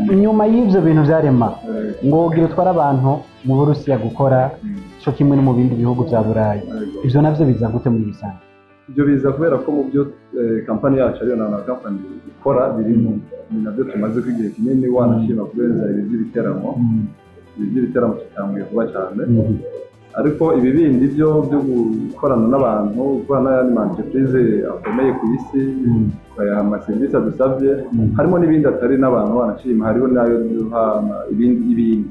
nyuma y'ivyo bintu vyarema ngo gira utwara abantu mu Burusiya gukora cyo kimwe no mu bindi bihugu vya Burayi ivyo navyo biza gute muri bisanzwe ibyo biza kubera ko mu byo kampani yacu ariyo na kampani ikora birimo ni nabyo tumaze kwigiye kinini wanashima kubenza iby'ibiteramo kitanguye kuba cyane ariko ibi bindi byo gukorana n'abantu gukorana n'ayandi entreprise akomeye ku isi bayaha amaserivisi adusabye harimo n'ibindi atari n'abantu banashima hariho nayo ibindi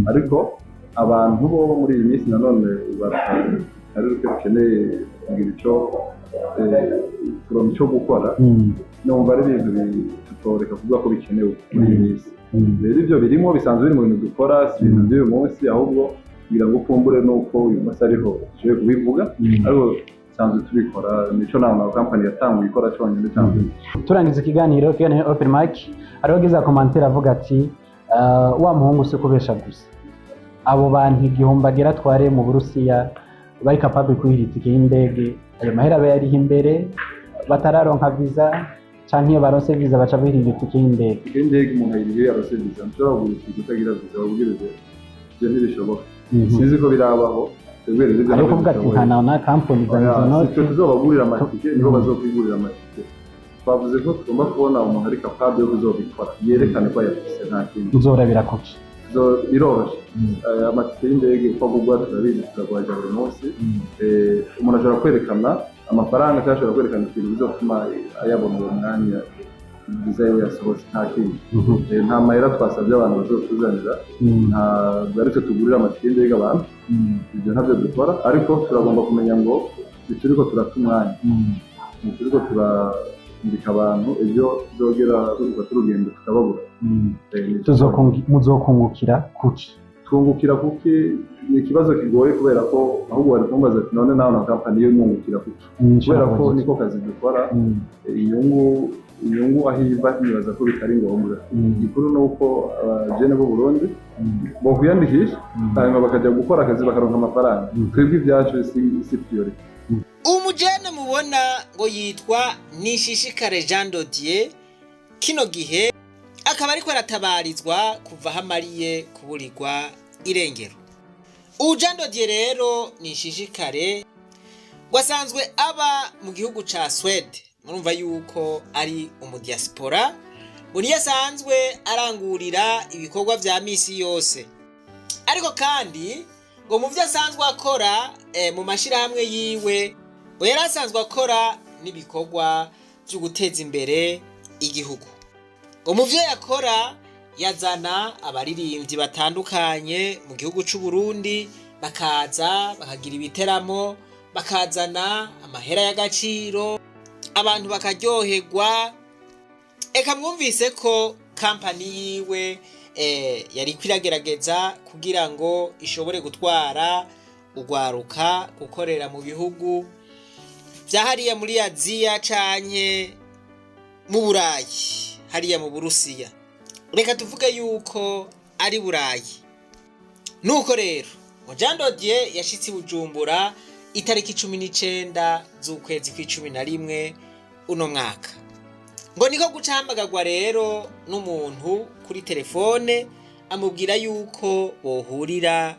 ariko abantu bo muri iyi minsi nanone ari uko bakeneye kugira icyo gukora numva ari ibintu tutoreka kuvuga ko bikenewe muri iyi minsi rero ibyo birimo bisanzwe biri mu bintu dukora si ibintu by'uyu munsi ahubwo kugira ngo ufumbure nuko uyu munsi ariho tugiye kubivuga ariko sanzwe tubikora nico nama company yatanguye ikora cyonyine cyangwa turangiza ikiganiro open mic ariho giza commentaire avuga ati wa muhungu se kubesha gusa abo bantu igihombagira tware mu Burusiya bari capable kwihita y'indege ayo mahera bayari imbere batararonka visa canke baronse visa baca bihirira y'indege umuntu ayiriye arose visa nshobora kutagira visa ubwirije je ntibishoboka sizi ko birabaho ariko kuvuga ati nta na company za note tuzobagurira amatike niho bazokwigurira amatike twavuze ko tugomba kubona umuntu ari capable yo kuzobikora yerekane ko yafise nta kintu uzorabira kuki biroroshye amatike y'indege uko agurwa turabizi turagwaja buri munsi umuntu ashobora kwerekana amafaranga cyangwa ashobora kwerekana ikintu bizotuma ayabona uwo mwanya visa yo yasohotse nta kintu nta mahera twasabye abantu bazotuzanira nta baretse tugurira amatike y'indege abantu ibyo ntabyo dukora ariko turagomba kumenya ngo turiko turata umwanya turiko turandika abantu ibyo zogera turugendo tukababura muzokungukira kuki twungukira kuki ni ikibazo kigoye kubera ko ahubwo bari kumbaza ati none nawe na kampani yo mwungukira kuki kubera ko niko kazi dukora inyungu ahiva nibaza ko bitari ngombwa igikuru nuko abajene b'u Burundi bo kwiyandikisha hanyuma bakajya gukora akazi bakaronka amafaranga twebwe ibyacu si priority umujene mubona ngo yitwa Nishishikare Jean Dodier kino gihe akaba ariko aratabarizwa kuva hamariye kuburirwa irengero Jean Dodier rero Nishishikare wasanzwe aba mu gihugu ca Swede murumva yuko ari umudiaspora uri yasanzwe arangurira ibikorwa vya misi yose ariko kandi ngo mu vyo asanzwe akora mu mashirahamwe yiwe ngo yarasanzwe akora n'ibikorwa byo guteza imbere igihugu ngo mu vyo yakora yazana abaririmbyi batandukanye mu gihugu c'u Burundi bakaza bakagira ibiteramo bakazana amahera y'agaciro abantu bakaryoherwa eka mwumvise ko kampani yiwe yari kwiragerageza kugira ngo ishobore gutwara ugwaruka gukorera mu bihugu vya hariya muri Aziya canke mu Burayi hariya mu Burusiya reka tuvuge yuko ari Burayi nuko rero Jean Dodier yashitse Bujumbura itariki 19 z'ukwezi kwa11 uno mwaka ngo niko gucambagagwa rero n'umuntu kuri telefone amubwira yuko bohurira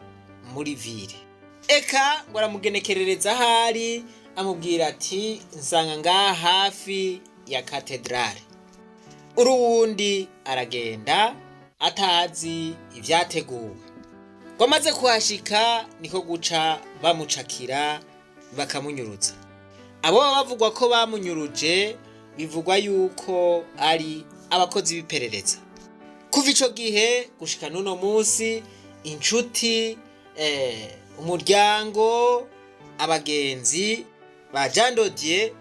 muri ville eka ngo aramugenekerereza hari amubwira ati nsanga ngaha hafi ya katedrale urundi aragenda atazi ivyateguwe ngo maze kuhashika niko guca bamucakira bakamunyuruza abo bavugwa ko bamunyuruje bivugwa yuko ari abakozi b'iperereza kuva ico gihe gushika nuno munsi inshuti umuryango abagenzi ba Jean Dodier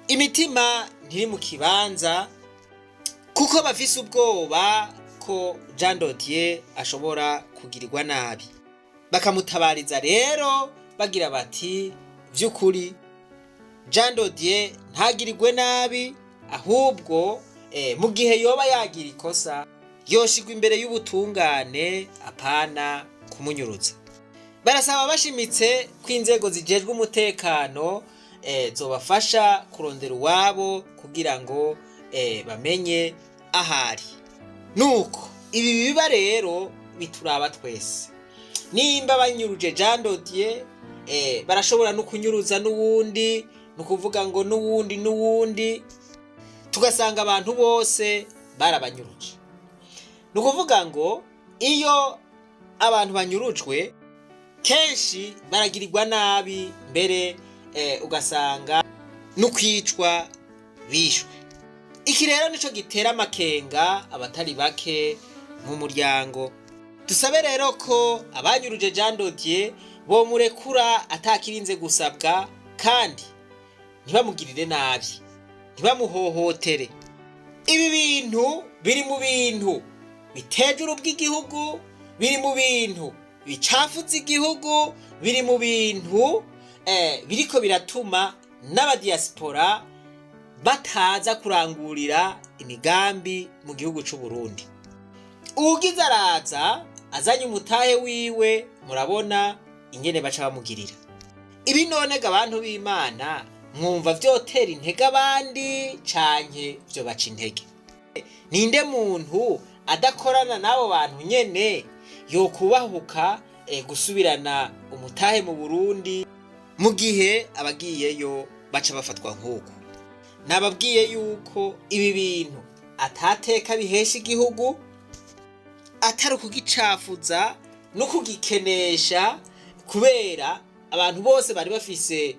imitima ntiri mu kibanza kuko bafise ubwoba ko Jean Dodier ashobora kugirirwa nabi bakamutabariza rero bagira bati vy'ukuri Jean Dodier ntagirirwe nabi ahubwo mu gihe yoba yagira ikosa yoshigwa imbere y'ubutungane apana kumunyuruza barasaba bashimitse ko inzego zijejwe umutekano zobafasha kurondera uwabo kugira ngo bamenye ahari nuko ibi biba rero bituraba twese. Nimba banyuruje Jean Dodier barashobora no kunyuruza n'uwundi, nukuvuga ngo n'uwundi tugasanga abantu bose barabanyuruje. Nukuvuga ngo iyo abantu banyurujwe kenshi baragirirwa nabi, mbere ugasanga n'ukwicwa bishwe. Iki rero nico gitera amakenga abatari bake mu muryango. Dusabe rero ko abanyuruje Jean Dodier bo murekura atakirinze gusabwa, kandi ntibamugirire nabi, ntibamuhohotere. Ibi bintu biri mu bintu biteje ubw'igihugu, biri mu bintu bicafuza igihugu, biri mu bintu biriko biratuma n'abadiaspora bataza kurangurira imigambi mu gihugu c'u Burundi. Ugize araza azanye umutahe wiwe, murabona ingene baca bamugirira. Ibi none abantu b'Imana mwumva vyotera intege abandi canke vyo baca intege? Ninde muntu adakorana n'abo bantu nyene yokubahuka gusubirana umutahe mu Burundi mu gihe abagiyeyo baca bafatwa nk'uko? Nababwiye yuko ibi bintu atateka bihesha igihugu, atari ukugicafuza no kugikenesha, kubera abantu bose bari bafise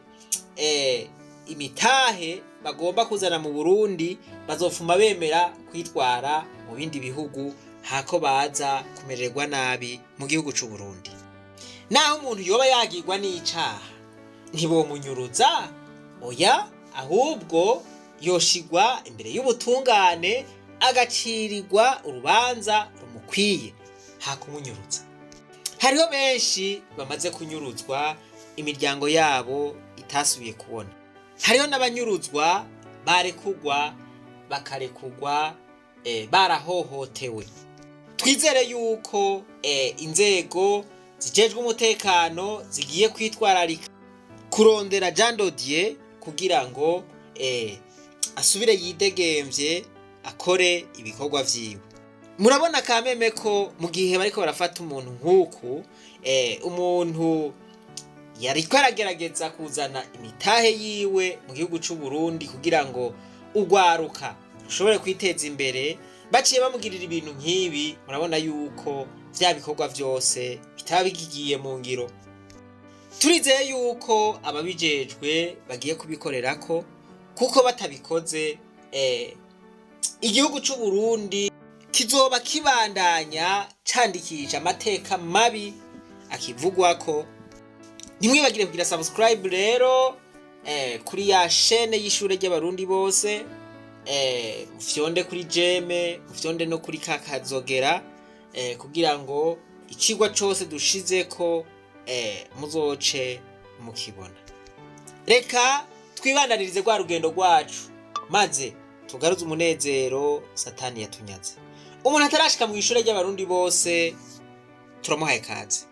imitahe bagomba kuzana mu Burundi, bazofuma bemera kwitwara mu bindi bihugu hako baza kumererwa nabi mu gihugu c'u Burundi. Naho umuntu yoba yagirwa n'icaha ntibomunyuruza, oya, ahubwo yoshigwa imbere y'ubutungane agacirirwa urubanza rumukwiye hakumunyuruza. Hariho benshi bamaze kunyuruzwa imiryango yabo itasubiye kubona. Hariho n'abanyuruzwa barekugwa bakarekugwa barahohotewe. Twizere yuko inzego zijejwe umutekano zigiye kwitwararika kurondera Jean Dodier kugira ngo asubire yidegemvye akore ibikorwa vyiwe. Murabona kameme ko mu gihe bariko barafata umuntu nk'uku, umuntu yariko aragerageza kuzana imitahe yiwe mu gihugu c'u Burundi kugira ngo ugwaruka ushobore kwiteza imbere, baciye bamugirira ibintu nk'ibi, murabona yuko vya bikorwa vyose bitaba bigiye mu ngiro. Turizeye yuko ababijejwe bagiye kubikorerako, kuko batabikoze igihugu c'u Burundi kizoba kibandanya candikisha amateka mabi akivugwako. Ntimwibagire kugira subscribe rero kuri ya chaîne y'ishure ry'abarundi bose, mufyonde kuri jeme, mufyonde no kuri kakazogera, kugira ngo icigwa cose dushizeko muzoce mukibona. Reka twibandanirize rwa rugendo rwacu, maze tugaruze umunezero Satani yatunyaze. Umuntu atarashika mu ishure ry'abarundi bose turamuhaye kaze.